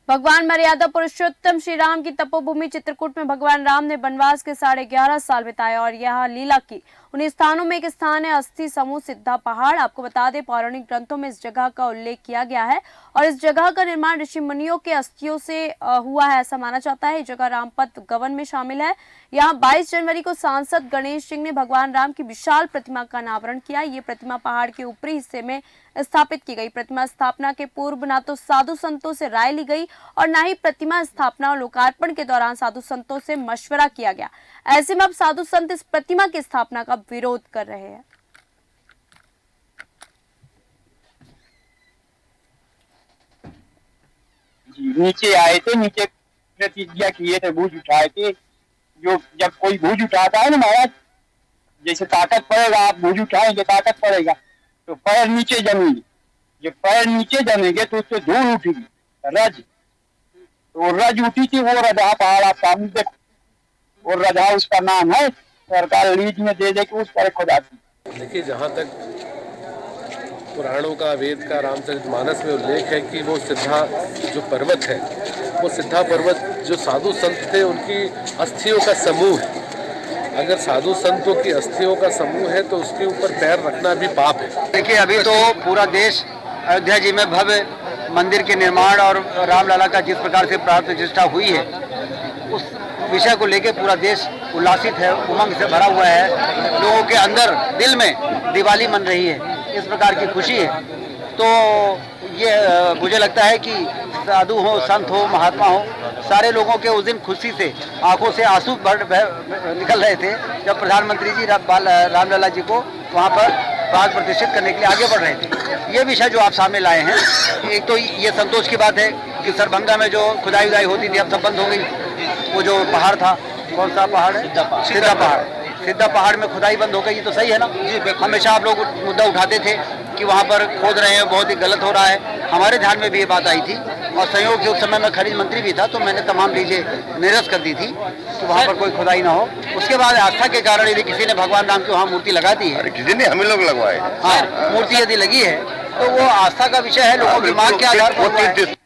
भगवान मर्यादा पुरुषोत्तम श्री राम की तपोभूमि चित्रकूट में भगवान राम ने वनवास के 11.5 साल बिताए और यहाँ लीला की। उन्हीं स्थानों में एक स्थान है अस्थि समूह सिद्धा पहाड़। आपको बता दें, पौराणिक ग्रंथों में इस जगह का उल्लेख किया गया है और इस जगह का निर्माण ऋषि मुनियों के अस्थियों से हुआ है, ऐसा माना जाता है। ये जगह रामपथ गवन में शामिल है। यहाँ 22 जनवरी को सांसद गणेश सिंह ने भगवान राम की विशाल प्रतिमा का अनावरण किया। ये प्रतिमा पहाड़ के ऊपरी हिस्से में स्थापित की गई। प्रतिमा स्थापना के पूर्व ना तो साधु संतों से राय ली गई और ना ही प्रतिमा स्थापना और लोकार्पण के दौरान साधु संतों से मशवरा किया गया। ऐसे में अब साधु संत इस प्रतिमा की स्थापना का विरोध कर रहे हैं। नीचे आए थे, नीचे प्रतिज्ञा किए थे, भूज उठाए थे। जो जब कोई भूज उठाता है ना महाराज, जैसे ताकत पड़ेगा, आप भूज उठाएंगे ताकत पड़ेगा, तो पैर नीचे जमेंगे। जब पैर नीचे जमेंगे तो उससे धूल उठेगी, रज। तो रज उठी थी, वो रजा पहाड़ आप सामने देख, वो रजा उसका नाम है। सरकार लीज में दे के उस पर खुदा दी। देखिए, जहाँ तक पुराणों का, वेद का, रामचरितमानस में उल्लेख है कि वो सिद्धा जो पर्वत है, वो सिद्धा पर्वत जो साधु संत थे उनकी अस्थियों का समूह है। अगर साधु संतों की अस्थियों का समूह है तो उसके ऊपर पैर रखना भी पाप है। देखिए, अभी तो पूरा देश अयोध्या जी में भव्य मंदिर के निर्माण और रामलला का जिस प्रकार से प्राण प्रतिष्ठा हुई है, उस विषय को लेकर पूरा देश उल्लासित है, उमंग से भरा हुआ है। लोगों के अंदर दिल में दिवाली मन रही है, इस प्रकार की खुशी है। तो ये मुझे लगता है कि साधु हो, संत हो, महात्मा हो, सारे लोगों के उस दिन खुशी से आंखों से आंसू निकल रहे थे जब प्रधानमंत्री जी रामलला जी को वहाँ पर प्राण प्रतिष्ठित करने के लिए आगे बढ़ रहे थे। ये विषय जो आप सामने लाए हैं, एक तो ये संतोष की बात है कि सरभंगा में जो खुदाई उदाई होती थी अब सब बंद हो गई। वो जो पहाड़ था, कौन सा पहाड़ है? सिद्धा पहाड़। सिद्धा पहाड़ में खुदाई बंद हो गई, तो सही है ना जी। हमेशा आप लोग मुद्दा उठाते थे कि वहाँ पर खोद रहे हैं, बहुत ही गलत हो रहा है। हमारे ध्यान में भी ये बात आई थी और संयोग के उस समय मैं खनिज मंत्री भी था, तो मैंने तमाम चीजें निरस्त कर दी थी कि वहाँ पर कोई खुदाई ना हो। उसके बाद आस्था के कारण यदि किसी ने भगवान राम की वहाँ मूर्ति लगा दी है, किसी ने, हम लोग लगवाए, हाँ, मूर्ति यदि लगी है तो वो आस्था का विषय है, लोगों की मांग के आधार पर।